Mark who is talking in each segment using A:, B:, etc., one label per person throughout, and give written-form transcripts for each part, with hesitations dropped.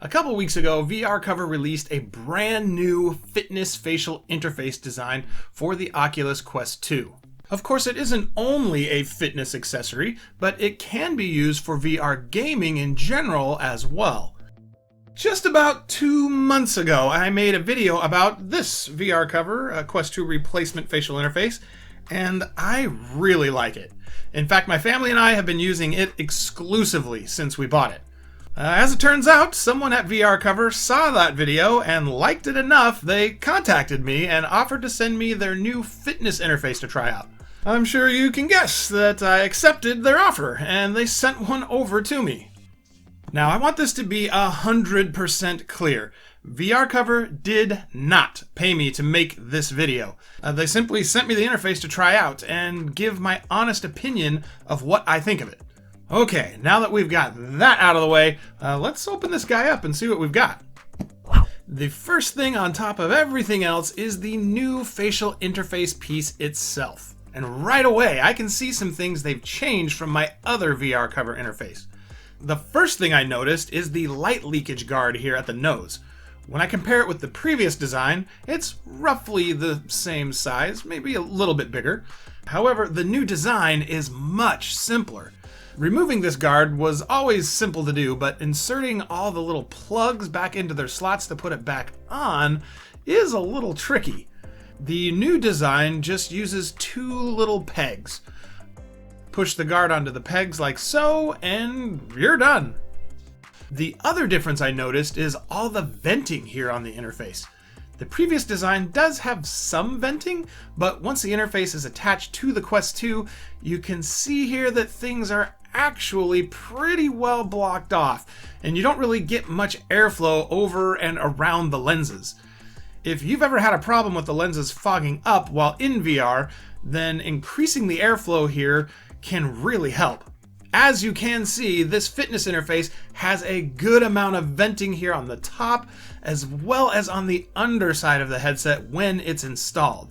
A: A couple weeks ago, VR Cover released a brand new fitness facial interface design for the Oculus Quest 2. Of course, it isn't only a fitness accessory, but it can be used for VR gaming in general as well. Just about 2 months ago, I made a video about this VR Cover, a Quest 2 replacement facial interface, and I really like it. In fact, my family and I have been using it exclusively since we bought it. As it turns out, someone at VR Cover saw that video and liked it enough, they contacted me and offered to send me their new fitness interface to try out. I'm sure you can guess that I accepted their offer, and they sent one over to me. Now, I want this to be 100% clear. VR Cover did not pay me to make this video. They simply sent me the interface to try out and give my honest opinion of what I think of it. Okay, now that we've got that out of the way, let's open this guy up and see what we've got. The first thing on top of everything else is the new facial interface piece itself. And right away, I can see some things they've changed from my other VR Cover interface. The first thing I noticed is the light leakage guard here at the nose. When I compare it with the previous design, it's roughly the same size, maybe a little bit bigger. However, the new design is much simpler. Removing this guard was always simple to do, but inserting all the little plugs back into their slots to put it back on is a little tricky. The new design just uses 2 little pegs. Push the guard onto the pegs like so, and you're done. The other difference I noticed is all the venting here on the interface. The previous design does have some venting, but once the interface is attached to the Quest 2, you can see here that things are actually pretty well blocked off, and you don't really get much airflow over and around the lenses. If you've ever had a problem with the lenses fogging up while in VR, then increasing the airflow here can really help. As you can see, this fitness interface has a good amount of venting here on the top, as well as on the underside of the headset when it's installed.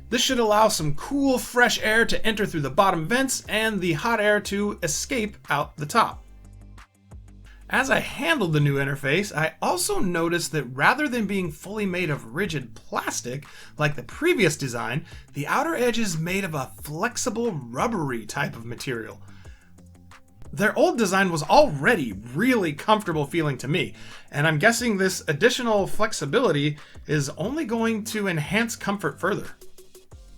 A: This should allow some cool, fresh air to enter through the bottom vents and the hot air to escape out the top. As I handled the new interface, I also noticed that rather than being fully made of rigid plastic like the previous design, the outer edge is made of a flexible, rubbery type of material. Their old design was already really comfortable feeling to me, and I'm guessing this additional flexibility is only going to enhance comfort further.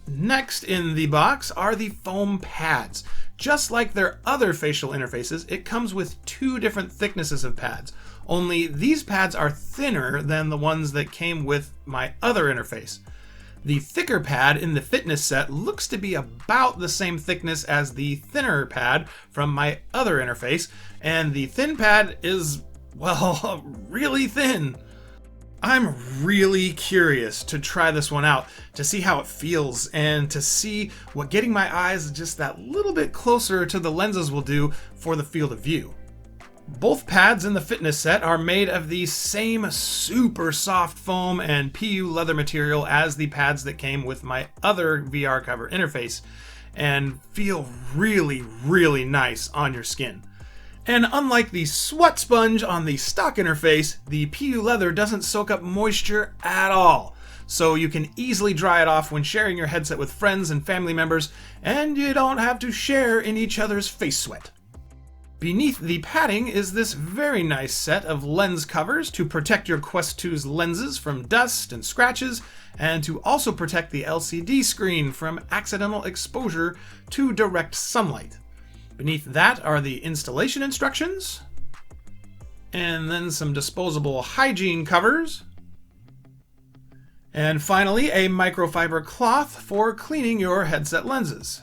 A: Next in the box are the foam pads. Just like their other facial interfaces, it comes with 2 different thicknesses of pads. Only these pads are thinner than the ones that came with my other interface. The thicker pad in the fitness set looks to be about the same thickness as the thinner pad from my other interface, and the thin pad is, well, really thin. I'm really curious to try this one out, to see how it feels, and to see what getting my eyes just that little bit closer to the lenses will do for the field of view. Both pads in the fitness set are made of the same super soft foam and PU leather material as the pads that came with my other VR Cover interface, and feel really, really nice on your skin. And unlike the sweat sponge on the stock interface, the PU leather doesn't soak up moisture at all. So you can easily dry it off when sharing your headset with friends and family members, and you don't have to share in each other's face sweat. Beneath the padding is this very nice set of lens covers to protect your Quest 2's lenses from dust and scratches, and to also protect the LCD screen from accidental exposure to direct sunlight. Beneath that are the installation instructions, and then some disposable hygiene covers, and finally a microfiber cloth for cleaning your headset lenses.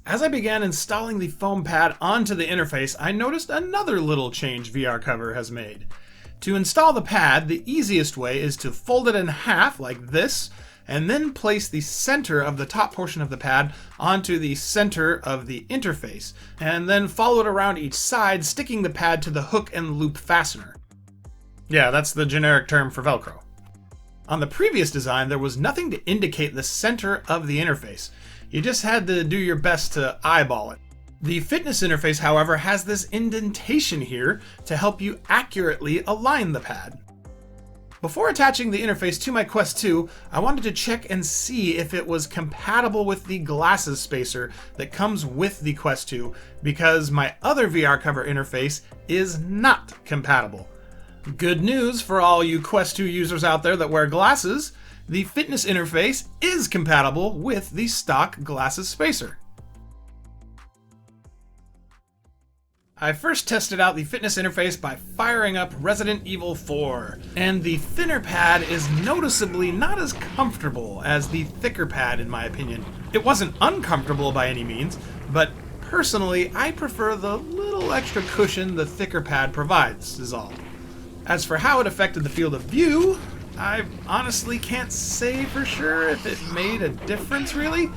A: As I began installing the foam pad onto the interface, I noticed another little change VR Cover has made. To install the pad, the easiest way is to fold it in half like this, and then place the center of the top portion of the pad onto the center of the interface, and then follow it around each side, sticking the pad to the hook and loop fastener. Yeah, that's the generic term for Velcro. On the previous design, there was nothing to indicate the center of the interface. You just had to do your best to eyeball it. The fitness interface, however, has this indentation here to help you accurately align the pad. Before attaching the interface to my Quest 2, I wanted to check and see if it was compatible with the glasses spacer that comes with the Quest 2, because my other VR cover interface is not compatible. Good news for all you Quest 2 users out there that wear glasses, the fitness interface is compatible with the stock glasses spacer. I first tested out the fitness interface by firing up Resident Evil 4, and the thinner pad is noticeably not as comfortable as the thicker pad in my opinion. It wasn't uncomfortable by any means, but personally I prefer the little extra cushion the thicker pad provides, is all. As for how it affected the field of view, I honestly can't say for sure if it made a difference really.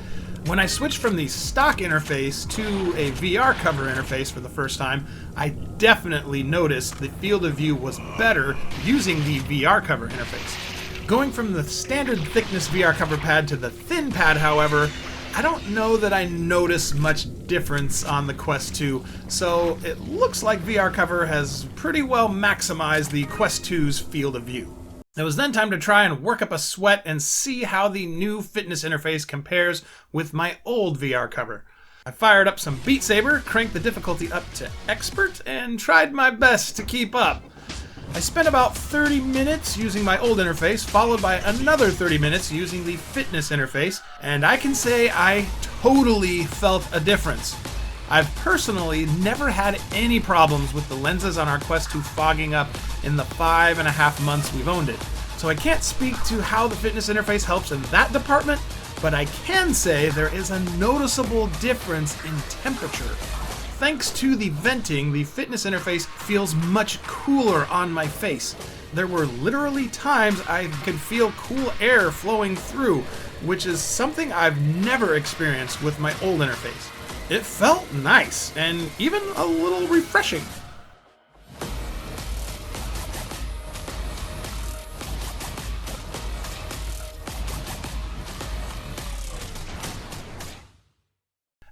A: When I switched from the stock interface to a VR cover interface for the first time, I definitely noticed the field of view was better using the VR cover interface. Going from the standard thickness VR cover pad to the thin pad, however, I don't know that I notice much difference on the Quest 2, so it looks like VR cover has pretty well maximized the Quest 2's field of view. It was then time to try and work up a sweat and see how the new fitness interface compares with my old VR cover. I fired up some Beat Saber, cranked the difficulty up to expert, and tried my best to keep up. I spent about 30 minutes using my old interface, followed by another 30 minutes using the fitness interface, and I can say I totally felt a difference. I've personally never had any problems with the lenses on our Quest 2 fogging up in the 5.5 months we've owned it. So I can't speak to how the fitness interface helps in that department, but I can say there is a noticeable difference in temperature. Thanks to the venting, the fitness interface feels much cooler on my face. There were literally times I could feel cool air flowing through, which is something I've never experienced with my old interface. It felt nice, and even a little refreshing.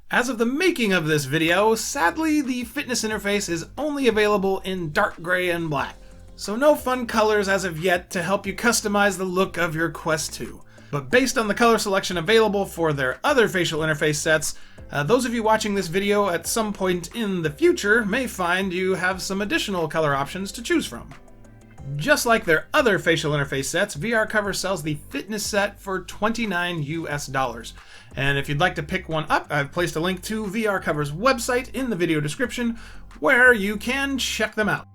A: As of the making of this video, sadly the fitness interface is only available in dark gray and black. So no fun colors as of yet to help you customize the look of your Quest 2. But based on the color selection available for their other facial interface sets, those of you watching this video at some point in the future may find you have some additional color options to choose from. Just like their other facial interface sets, VR Cover sells the fitness set for $29 US. And if you'd like to pick one up, I've placed a link to VR Cover's website in the video description where you can check them out.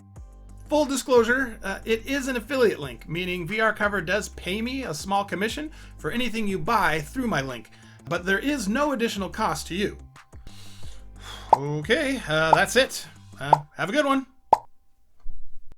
A: Full disclosure, it is an affiliate link, meaning VR Cover does pay me a small commission for anything you buy through my link, but there is no additional cost to you. Okay, that's it. Have a good one.